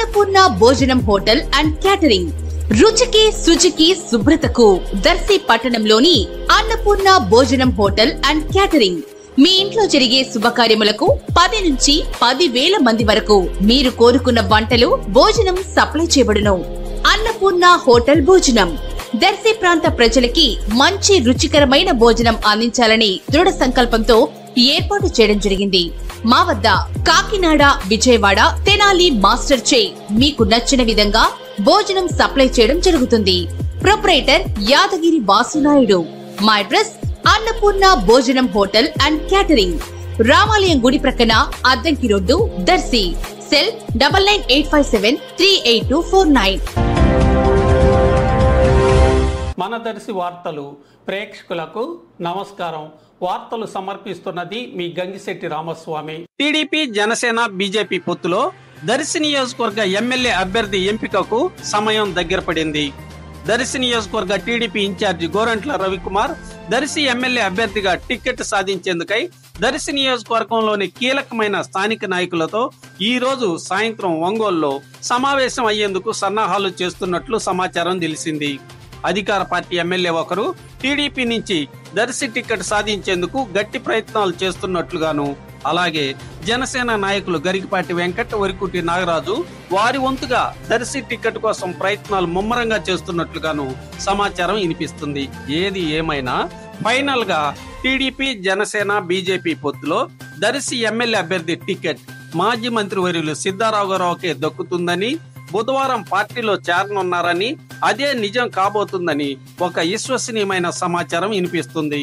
అన్నపూర్ణ భోజనం hotel and catering. రుచికి శుచికి శుభ్రతకు దర్శి పట్టణంలోని అన్నపూర్ణ భోజనం హోటల్ అండ్ క్యాటరింగ్. మీ ఇంట్లో జరిగే శుభకార్యములకు 10 నుంచి 10,000 మంది వరకు మీరు కోరుకున్న వంటలు, భోజనం సప్లై చేయబడును. అన్నపూర్ణ హోటల్ భోజనం దర్శి ప్రాంత ప్రజలకి మంచి రుచికరమైన భోజనం అందించాలని దృఢ సంకల్పంతో ఏర్పాటు చేయడం జరిగింది. మా వద్ద కాకినాడ, విజయవాడ, తెనాలి మాస్టర్ చే మీకు నచ్చిన విధంగా భోజనం సప్లై చేయడం జరుగుతుంది. ప్రొపరేటర్ యాదగిరి వాసునాయుడు. మా అడ్రస్ అన్నపూర్ణ భోజనం హోటల్ అండ్ క్యాటరింగ్, రామాలయం గుడి ప్రక్కన, అద్దంకి రోడ్డు, దర్శి. సెల్ 9985738249. మన దర్శి వార్తలు ప్రేక్షకులకు నమస్కారం. వార్తలు సమర్పిస్తున్నది మీ గంగిశెట్టి రామస్వామి. టీడీపీ, జనసేన, బీజేపీ పొత్తులో దర్శి నియోజకవర్గ ఎమ్మెల్యే అభ్యర్థి ఎంపికకు సమయం దగ్గర పడింది. దర్శి నియోజకవర్గ TDP incharge Gorantla Ravikumar Darsi MLA అభ్యర్థిగా టికెట్ సాధించేందుకై దర్శి నియోజకవర్గంలోని కీలకమైన స్థానిక నాయకులతో ఈ రోజు సాయంత్రం ఒంగోలులో సమావేశం అయ్యేందుకు సన్నాహాలు చేస్తున్నట్లు సమాచారం తెలిసింది. అధికార పార్టీ ఎమ్మెల్యే ఒకరు టీడీపీ నుంచి దర్శి టికెట్ సాధించేందుకు గట్టి ప్రయత్నాలు చేస్తున్నట్లుగాను, అలాగే జనసేన నాయకులు గరికపాటి వెంకట్, వరికుటి నాగరాజు వారి వంతుగా దర్శి టికెట్ కోసం ప్రయత్నాలు ముమ్మరంగా చేస్తున్నట్లుగాను సమాచారం వినిపిస్తుంది. ఏది ఏమైనా ఫైనల్ గా టీడీపీ, జనసేన, బీజేపీ పొత్తులో దర్శి ఎమ్మెల్యే అభ్యర్థి టికెట్ మాజీ మంత్రివర్యులు సిద్ధారాఘవరావుకే దక్కుతుందని, బుధవారం పార్టీలో చేరనున్నారని, అదే నిజం కాబోతుందని ఒక విశ్వసనీయమైన సమాచారం వినిపిస్తుంది.